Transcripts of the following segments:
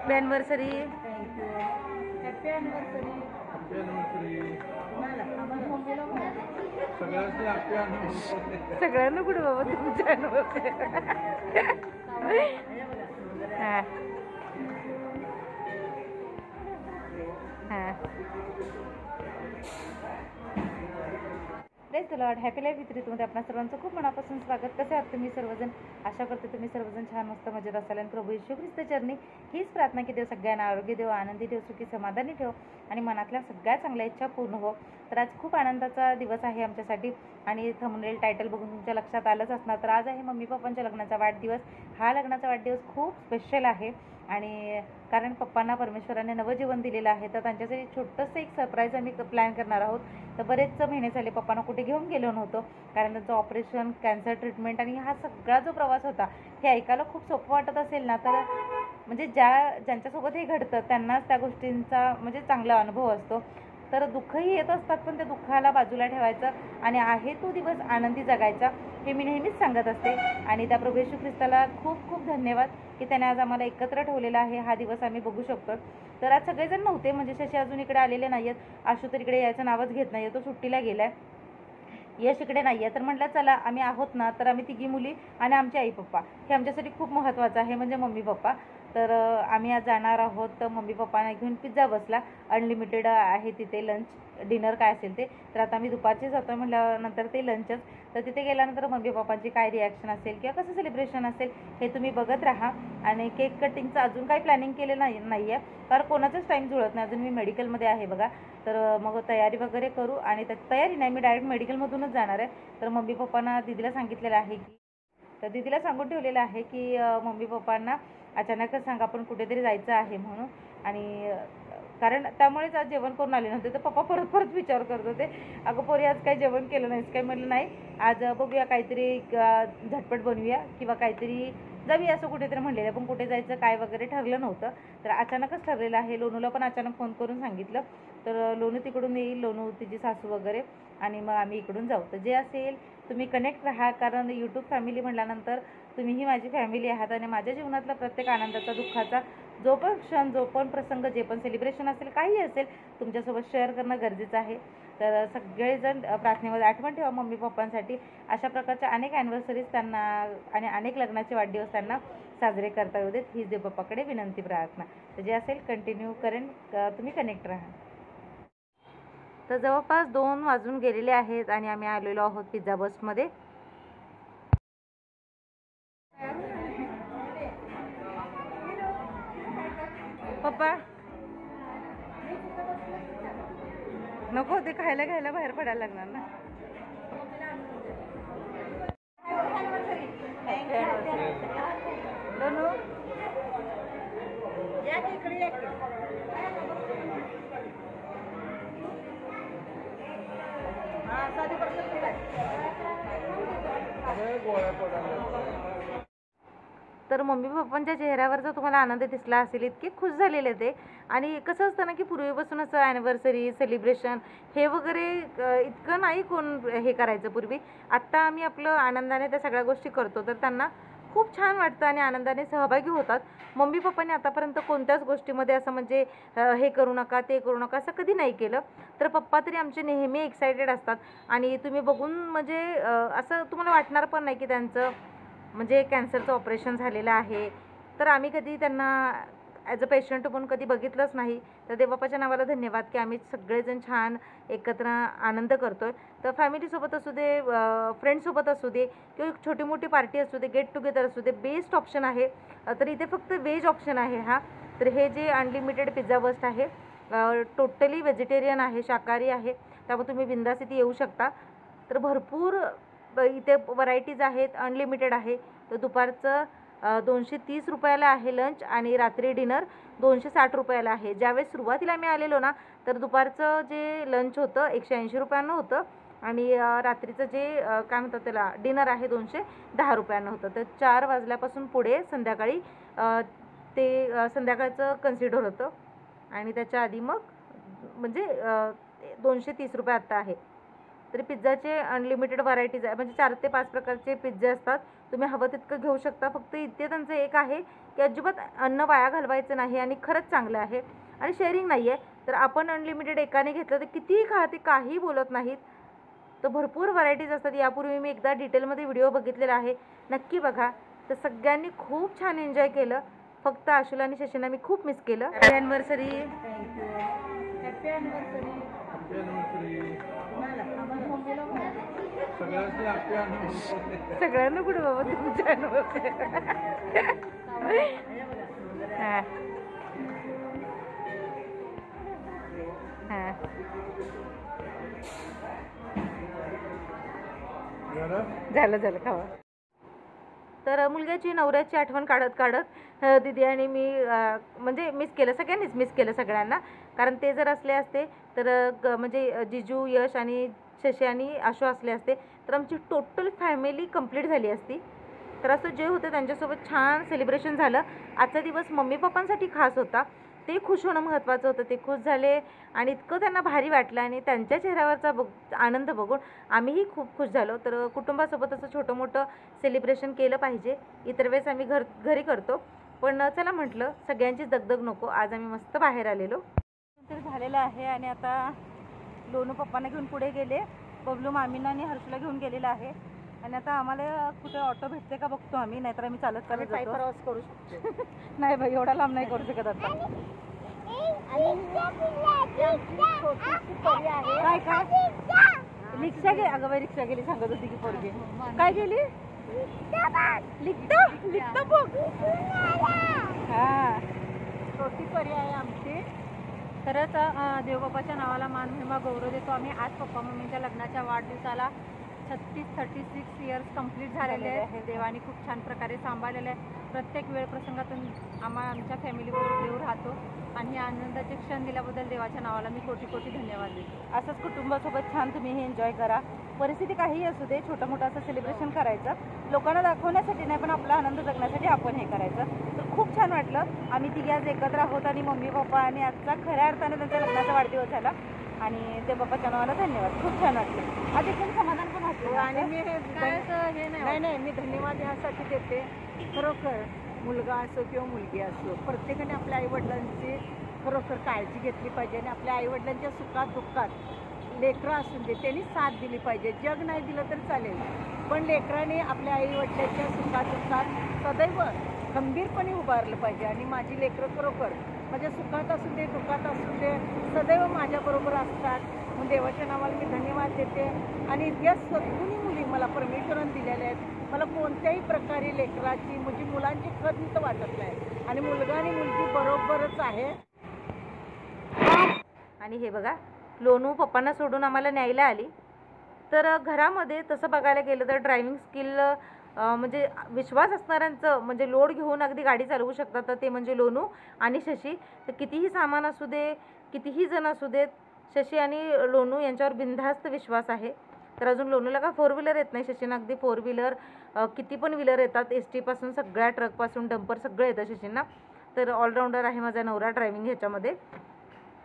Happy anniversary. Happy anniversary. Happy anniversary. सगळ्यांनी happy anniversary. सगळ्यांना कुठे बाबा तुमच्या ॲनिव्हर्सरी. हां हां. Praise the lord. Happy life with रीतूमध्ये आपल्या सर्वांचं खूप मनापासून स्वागत. कसे आहात तुम्ही सर्वजण? आशा करते तुम्ही सर्वजण छान मस्त मजेत असाल आणि प्रभू येशू ख्रिस्त चरणी हीच प्रार्थना की देव सगळ्यांना आरोग्य देव, आनंदी ठेव, सुखी समाधानी ठेव आणि मनातल्या सगळ्या चांगल्या इच्छा पूर्ण हो. तर आज खूप आनंदाचा दिवस आहे आमच्यासाठी आणि थंबनेल टायटल बघून तुमच्या लक्षात आलंच असणार. तर आज आहे मम्मी पप्पांच्या लग्नाचा वाढदिवस. हा लग्नाचा वाढदिवस खूप स्पेशल आहे आणि कारण पप्पांना परमेश्वराने नवजीवन दिलेलं आहे, तर त्यांच्यासाठी छोटंसं एक सरप्राईज आम्ही प्लॅन करणार आहोत. तर बरेच महिने झाले पप्पांना कुठे घेऊन गेलो नव्हतो, कारण त्यांचं ऑपरेशन, कॅन्सर ट्रीटमेंट आणि हा सगळा जो प्रवास होता हे ऐकायला खूप सोपं वाटत असेल ना, तर म्हणजे ज्यांच्यासोबत हे घडतं त्यांनाच त्या गोष्टींचा म्हणजे चांगला अनुभव असतो. तर दुःखही येत असतात, पण त्या दुःखाला बाजूला ठेवायचं आणि आहे तो दिवस आनंदी जगायचा हे मी नेहमीच सांगत असते. आणि त्या प्रभू येशू ख्रिस्ताला खूप खूप धन्यवाद की त्याने आज आम्हाला एकत्र ठेवलेला आहे. हा दिवस आम्ही बघू शकतो. तर आज सगळेजण नव्हते, म्हणजे शशी अजून इकडे आलेले नाही आहेत, आशू तर इकडे यायचं नावच घेत नाही आहे, तो सुट्टीला गेला आहे, यश इकडे नाही आहे. तर म्हटलं चला आम्ही आहोत ना, तर आम्ही तिघी मुली आणि आमचे आई पप्पा हे आमच्यासाठी खूप महत्त्वाचं आहे, म्हणजे मम्मी पप्पा. तर आम्ही आज जाणार आहोत. तर मम्मी पप्पांना घेऊन पिझ्झा बसला, अनलिमिटेड आहे तिथे लंच डिनर काय असेल ते. तर आता आम्ही दुपारची जातो म्हटल्यानंतर ते लंचच. तर तिथे गेल्यानंतर मम्मी पप्पांची काय रिॲक्शन असेल किंवा कसं सेलिब्रेशन असेल हे तुम्ही बघत राहा. आणि केक कटिंगचं अजून काही प्लॅनिंग केलं नाही आहे, कारण कोणाचाच टाईम जुळत नाही. अजून मी मेडिकलमध्ये आहे बघा, तर मग तयारी वगैरे करू. आणि त्या तयारी नाही, मी डायरेक्ट मेडिकलमधूनच जाणार आहे. तर मम्मी पप्पांना दीदीला सांगितलेलं आहे की, तर दीदीला सांगून ठेवलेलं आहे की मम्मी पप्पांना अचानकच सांगा आपण कुठेतरी जायचं आहे म्हणून. आणि कारण त्यामुळेच आज जेवण करून आले नव्हते, तर पप्पा परत परत विचार करत होते, अगं पोरी आज काही जेवण केलं नाहीस काय? म्हटलं नाही, आज बघूया काहीतरी झटपट बनवूया किंवा काहीतरी जाऊया असं कुठेतरी म्हणलेलं, पण कुठे जायचं काय वगैरे ठरलं नव्हतं. तर अचानकच ठरलेलं आहे. लोणूला पण अचानक फोन करून सांगितलं, तर लोणू तिकडून येईल, लोणू तिची सासू वगैरे, आणि मग आम्ही इकडून जाऊ. तर जे असेल तुम्ही कनेक्ट राहा, कारण यूट्यूब फॅमिली म्हटल्यानंतर तुम्हीही माझी फॅमिली आहात आणि माझ्या जीवनातला प्रत्येक आनंदाचा, दुःखाचा जो पण क्षण, जो पण प्रसंग, जे पण सेलिब्रेशन असेल, काही असेल, तुमच्यासोबत शेअर करणं गरजेचं आहे. तर सगळेजण प्रार्थनेमध्ये आठवण ठेवा मम्मी पप्पांसाठी. अशा प्रकारच्या अनेक ॲनिव्हर्सरीज त्यांना आणि अनेक लग्नाचे वाढदिवस त्यांना साजरे करता येऊ देत, हीच देवबाप्पाकडे विनंती, प्रार्थना. तर जे असेल कंटिन्यू करेन, तुम्ही कनेक्ट राहा. तर जवळपास 2 वाजून गेलेले आहेत आणि आम्ही आलेलो आहोत पिझ्झा बसमध्ये. पप्पा नको, ते खायला घ्यायला बाहेर पडायला लागणार ना. दोनू या की इकडे या की. तर मम्मी पप्पांच्या चेहऱ्यावरचा तुम्हाला आनंद दिसला असेल, इतके खुश झालेले ते. आणि कसं असतं ना की पूर्वीपासून असं ॲनिव्हर्सरी सेलिब्रेशन हे वगैरे इतकं नाही कोण हे करायचं पूर्वी. आत्ता आम्ही आपलं आनंदाने त्या सगळ्या गोष्टी करतो, तर त्यांना खूप छान वाटतं आणि आनंदाने सहभागी होतात. मम्मी पप्पांनी आतापर्यंत कोणत्याच गोष्टीमध्ये असं म्हणजे हे करू नका, ते करू नका, असं कधी नाही केलं. तर पप्पा तरी आमचे नेहमी एक्सायटेड असतात आणि तुम्ही बघून म्हणजे असं तुम्हाला वाटणार पण नाही की त्यांचं म्हणजे कॅन्सरचं ऑपरेशन झालेलं आहे. तर आम्ही कधी त्यांना ॲज अ पेशंट म्हणून कधी बघितलंच नाही. तर देवबापाच्या नावाला धन्यवाद की आम्ही सगळेजण छान एकत्र आनंद करतो आहे. तर फॅमिलीसोबत असू दे, फ्रेंड्ससोबत असू दे, किंवा छोटी मोठी पार्टी असू दे, गेट टुगेदर असू दे, बेस्ट ऑप्शन आहे. तर इथे फक्त व्हेज ऑप्शन आहे हा. तर हे जे अनलिमिटेड पिझ्झा बस्ट आहे, टोटली व्हेजिटेरियन आहे, शाकाहारी आहे, त्यामुळे तुम्ही बिंदास इथे येऊ शकता. तर भरपूर इथे व्हरायटीज आहेत, अनलिमिटेड आहे. तर दुपारचं 230 रुपयाला आहे लंच आणि रात्री डिनर 260 रुपयाला आहे. ज्यावेळेस सुरुवातीला आम्ही आलेलो ना, तर दुपारचं जे लंच होतं 180 रुपयांना होतं आणि रात्रीचं जे काय म्हणतात त्याला डिनर आहे 210 रुपयांना होतं. तर 4 वाजल्यापासून पुढे संध्याकाळी ते संध्याकाळचं कन्सिडर होतं आणि त्याच्या आधी मग म्हणजे 230 रुपये आत्ता आहे. तरी पिझ्झाचे अनलिमिटेड व्हरायटीज आहे, म्हणजे 4 ते 5 प्रकारचे पिझ्झे असतात. तुम्ही हवं तितकं घेऊ शकता. फक्त इथे त्यांचं एक आहे की अजिबात अन्न वाया घालवायचं नाही आणि खरंच चांगलं आहे आणि शेअरिंग नाही आहे. तर आपण अनलिमिटेड एकाने घेतलं तर कितीही खा, ते काहीही बोलत नाहीत. तर भरपूर व्हरायटीज असतात. यापूर्वी मी एकदा डिटेलमध्ये व्हिडिओ बघितलेला आहे, नक्की बघा. तर सगळ्यांनी खूप छान एन्जॉय केलं. फक्त आशुला आणि शशीना मी खूप मिस केलं. Happy anniversary. Happy anniversary. Happy anniversary. सगळ्यांनी हॅपी अॅनिव्हर्सरी. सगळ्यांना कुठे बाबा तुमच्या ॲनिव्हर्सरी. हां हां झालं झालं खावा. तर मुलग्याची नवऱ्याची आठवण काढत काढत दीदी आणि मी म्हणजे मिस केलं, सगळ्यांनीच मिस केलं सगळ्यांना. कारण ते जर असले असते तर म्हणजे जिजू, यश आणि शशी आणि आशू असले असते तर आमची टोटल फॅमिली कंप्लीट झाली असती. तर असं जे होतं त्यांच्यासोबत छान सेलिब्रेशन झालं. आजचा दिवस मम्मी पप्पांसाठी खास होता. ते खुश होणं महत्त्वाचं होतं. ते खुश झाले आणि इतकं त्यांना भारी वाटलं आणि त्यांच्या चेहऱ्यावरचा आनंद बघून आम्हीही खूप खुश झालो. तर कुटुंबासोबत असं छोटं मोठं सेलिब्रेशन केलं पाहिजे. इतर वेळेस आम्ही घरी करतो, पण चला म्हटलं सगळ्यांची दगदग नको. आज आम्ही मस्त बाहेर आलेलो. तर झालेलं आहे आणि आता लोनू पप्पांना घेऊन पुढे गेले. बबलू मामींना आणि हर्षला घेऊन गेलेला आहे आणि आता आम्हाला कुठे ऑटो भेटते का बघतो आम्ही, नाहीतर आम्ही चालत चालत जातो. प्रवास करू शकतो. नाही बाई, एवढा लांब नाही करू शकत आता. काय काय रिक्षा गे, अगं बाई रिक्षा गेली सांगत होती की पोरगी. काय गेली? लिखत बघ. हा, छोटी परी आहे आमची. खरंच देवबापाच्या नावाला मान महिमा गौरव देतो आम्ही. आज पप्पा मम्मीच्या लग्नाच्या वाढदिवसाला 36 इयर्स कंप्लीट झालेले आहेत. देवाने खूप छान प्रकारे सांभाळलेलं आहे. प्रत्येक वेळ प्रसंगातून आमच्या फॅमिलीबरोबर देव राहतो आणि या आनंदाचे क्षण दिल्याबद्दल देवाच्या नावाला मी कोटी कोटी धन्यवाद देतो. असंच कुटुंबासोबत छान तुम्ही हे एन्जॉय करा. परिस्थिती काहीही असू दे, छोटं मोठं असं सेलिब्रेशन करायचं. लोकांना दाखवण्यासाठी नाही, पण आपला आनंद जगण्यासाठी आपण हे करायचं. तर खूप छान वाटलं. आम्ही तिघे आज एकत्र आहोत आणि मम्मी पप्पा आणि आजचा खऱ्या अर्थाने त्यांच्या लग्नाचा वाढदिवस झाला आणि ते बाप्पाच्या नावाला धन्यवाद. खूप छान वाटलं. आज एकदम समाधान पण वाटलं आणि मी हे नाही मी धन्यवाद ह्यासाठी देते. खरोखर मुलगा असो किंवा मुलगी असो, प्रत्येकाने आपल्या आईवडिलांची खरोखर काळजी घेतली पाहिजे आणि आपल्या आईवडिलांच्या सुखात दुःखात लेकरं असून दे त्यांनी साथ दिली पाहिजे. जग नाही दिलं तर चालेल, पण लेकराने आपल्या आईवडिलांच्या सुखात दुःखात सदैव खंबीरपणे उभारलं पाहिजे. आणि माझी लेकरं खरोखर माझ्या सुखात असून दे दुःखात असून दे सदैव माझ्याबरोबर असतात. मग देवाच्या नावाला मी धन्यवाद देते. आणि या सद्गुणी मुली मला परमेश्वराने दिलेल्या आहेत. मला कोणत्याही प्रकारे लेकराची म्हणजे मुलांची खंत वाटत नाही आणि मुलगा आणि मुलगी बरोबरच आहे. आणि हे बघा, लोनू पप्पांना सोडून आम्हाला न्यायला आली. तर घरामध्ये तसं बघायला गेलं तर ड्रायव्हिंग स्किल म्हणजे विश्वास असणाऱ्यांचं म्हणजे लोड घेऊन अगदी गाडी चालवू शकतात, तर ते म्हणजे लोनू आणि शशी. तर कितीही सामान असू दे, कितीही जण असू देत, शशी आणि लोनू यांच्यावर बिनधास्त विश्वास आहे. तर अजून लोनूला का 4 व्हीलर येत नाही, शशीना अगदी 4 व्हीलर किती पण व्हीलर येतात. ST-पासून सगळ्या ट्रकपासून डंपर सगळं येतं शशींना. तर ऑलराऊंडर आहे माझा नवरा ड्रायव्हिंग ह्याच्यामध्ये.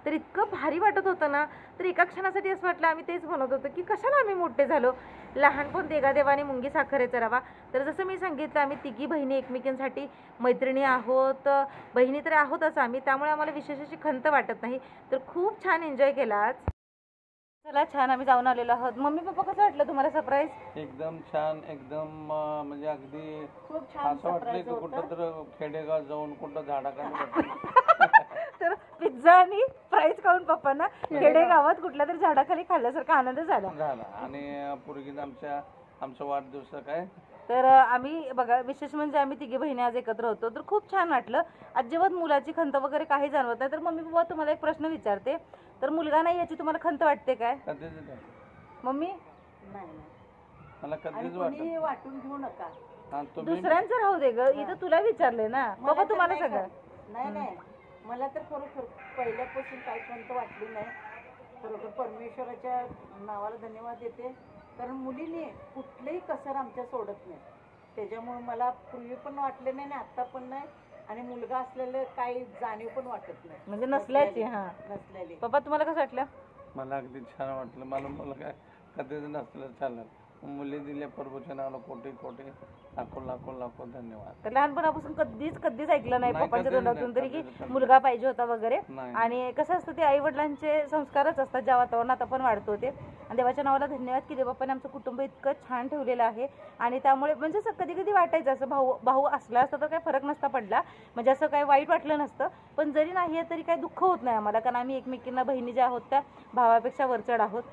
तर इतकं भारी वाटत होतं ना. तर एका क्षणासाठी असं वाटलं, आम्ही तेच म्हणत होतो की कशाला आम्ही मोठे झालो. लहानपण देवाने मुंगी साखरेचा रवा. तर जसं मी सांगितलं, आम्ही तिघी बहिणी एकमेकींसाठी मैत्रिणी आहोत, बहिणी तर आहोतच आम्ही, त्यामुळे आम्हाला विशेष अशी खंत वाटत नाही. तर खूप छान एन्जॉय केला आज. चला, छान आम्ही जाऊन आलेलो आहोत. मम्मी पप्पा कसं वाटलं तुम्हाला सरप्राईज? एकदम छान, एकदम म्हणजे अगदी खूप छान असं वाटलं की कुठं तर खेडेगाव जाऊन कुठं झाडाखाली तर पिझ्झा आणि फ्राईज खाऊन पप्पांना खेडेगावात कुठल्या तरी झाडाखाली खाल्ल्यासारखा आनंद झाला. आणि पूर्वीच आमचा वाढदिवस काय. तर आम्ही बघा, विशेष म्हणजे आम्ही तिघी बहिणी आज एकत्र होतो. तर खूप छान वाटलं. अजिबात मुलाची खंत वगैरे काही जाणवत नाही. तर मम्मी पप्पा, तुम्हाला एक प्रश्न विचारते. तर मुलगा नाही याची तुम्हाला खंत वाटते काय मम्मी? मला कधीच वाटून घेऊ नका, तुम्ही दुसऱ्यांचं राहू दे ग. इथं तुला विचारले ना बाबा, तुम्हाला सगळं. नाही मला तर खरोखर पहिल्यापासून काही खंत वाटली नाही. खरोखर परमेश्वराच्या नावाला धन्यवाद देते. कारण मुलीने कुठलंही कसर आमच्या सोडत नाही. त्याच्यामुळे मला पूर्वी पण वाटले नाही आणि आत्ता पण नाही. आणि मुलगा असलेलं काही जाणीव पण वाटत नाही, म्हणजे नसल्याची. हा, नसलेली. पप्पा तुम्हाला कसं वाटलं? मला अगदी छान वाटलं. मला काय कधीच नसलं चालेल. मुली दिल्या प्रभूच्या नावाला कोटी कोटी लाखो लाखो लाखो धन्यवाद. तर लहानपणापासून कधीच ऐकलं नाही नाही, पप्पांच्या कधीच तोंडातून नाही, तरी की कधीच नाही. मुलगा पाहिजे होता वगैरे. नाही. आणि कसं असतं ते आई वडिलांचे संस्कारच असतात ज्या वातावरणात आपण वाढतो ते. आणि देवाच्या नावाला धन्यवाद की देवबापाने आमचं कुटुंब इतकं छान ठेवलेलं आहे. आणि त्यामुळे म्हणजे असं कधी कधी वाटायचं असं भाऊ असला असता तर काही फरक नसता पडला, म्हणजे असं काही वाईट वाटलं नसतं. पण जरी नाही आहे तरी काही दुःख होत नाही आम्हाला, कारण आम्ही एकमेकींना बहिणी ज्या आहोत त्या भावापेक्षा वरचढ आहोत.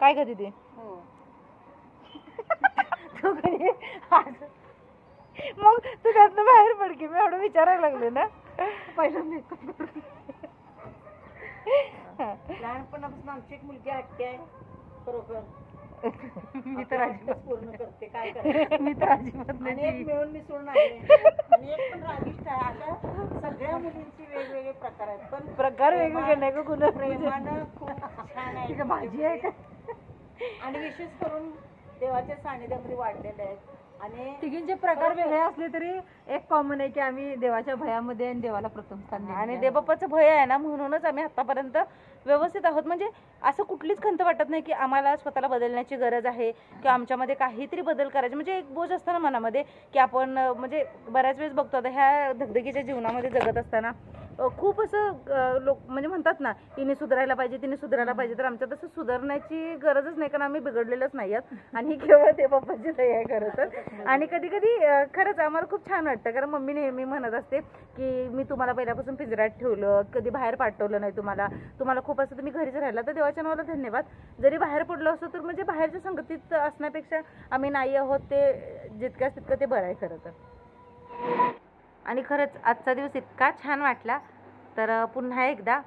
काय कधी ते हो. तू कधी मग तू त्यातनं बाहेर पड की, मी एवढं विचारायला लागले ना पहिलं मेकअप. लहानपणापासून आमची एक मुलगी हट्टी आहे खरोखर. मी तर आपल्या हट्ट पूर्ण करते, काय करायचं. मी तर अजिबात आणि नाही. एक मिळून मिसळून आहे आणि एक पण रागिष्ट आहे. अशा सगळ्या मुलींची वेगवेगळे प्रकार आहेत, पण प्रकार वेगवेगळे नाही का कुणा प्रेमानं खूप छान आहे. भाजी आहे का? आणि विशेष करून देवाच्या सानिध्यामध्ये वाढलेले आहेत. आणि तिघींचे प्रकार वेगळे असले तरी एक कॉमन आहे की आम्ही देवाच्या भयामध्ये आणि देवाला प्रथम स्थान दिलेलं आहे. आणि देवबापाचं भय आहे ना, म्हणूनच आम्ही आतापर्यंत व्यवस्थित आहोत. म्हणजे असं कुठलीच खंत वाटत नाही की आम्हाला स्वतःला बदलण्याची गरज आहे किंवा आमच्यामध्ये काहीतरी बदल करायचे. म्हणजे एक बोज असतं ना मनामध्ये की आपण म्हणजे बऱ्याच वेळेस बघतो आता ह्या धगधगीच्या जीवनामध्ये जगत असताना खूप असं लोक म्हणजे म्हणतात ना तिने सुधारायला पाहिजे, तिने सुधारायला पाहिजे. तर आमच्या तसं सुधारण्याची गरजच नाही, कारण आम्ही बिघडलेलंच नाही आहोत. आणि केवळ ते बाप्पाची दया आहे खरं तर. आणि कधी कधी खरंच आम्हाला खूप छान वाटतं, कारण मम्मी नेहमी म्हणत असते की मी तुम्हाला पहिल्यापासून पिंजऱ्यात ठेवलं, कधी बाहेर पाठवलं नाही तुम्हाला खूप असं तुम्ही घरीच राहिला. तर देवाच्या नावाला धन्यवाद. जरी बाहेर पडलो असतो तर म्हणजे बाहेरच्या संगतीत असण्यापेक्षा आम्ही नाही आहोत ते जितक्याच तितकं ते बरं आहे खरं तर. आणि खरंच आजचा दिवस इतका छान वाटला. तर पुन्हा एकदा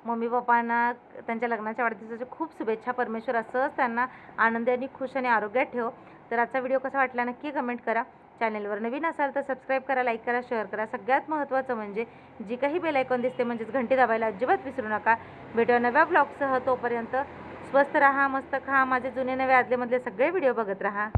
मम्मी पप्पांना त्यांच्या लग्नाच्या वाढदिवसाच्या खूप शुभेच्छा. परमेश्वर असंच त्यांना आनंदी आणि खुश आणि आरोग्यात ठेव. तर आजचा व्हिडिओ कसा वाटला नक्की कमेंट करा. चॅनलवर नवीन असाल तर सबस्क्राईब करा, लाईक करा, शेअर करा. सगळ्यात महत्त्वाचं म्हणजे जी काही बेल आयकॉन दिसते म्हणजेच घंटी दाबायला अजिबात विसरू नका. भेटूया नव्या ब्लॉगसह. तोपर्यंत स्वस्त राहा, मस्त खा, माझे जुने नवे आदलेमधले सगळे व्हिडिओ बघत राहा.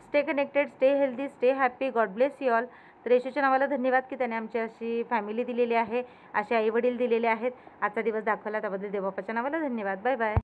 Stay connected, stay healthy, stay happy. God bless you all. तर येशूच्या नावाला धन्यवाद की त्याने आमची अशी फॅमिली दिलेली आहे, असे आईवडील दिलेले आहेत, आजचा दिवस दाखवला त्याबद्दल देवबापाच्या नावाला धन्यवाद. Bye bye.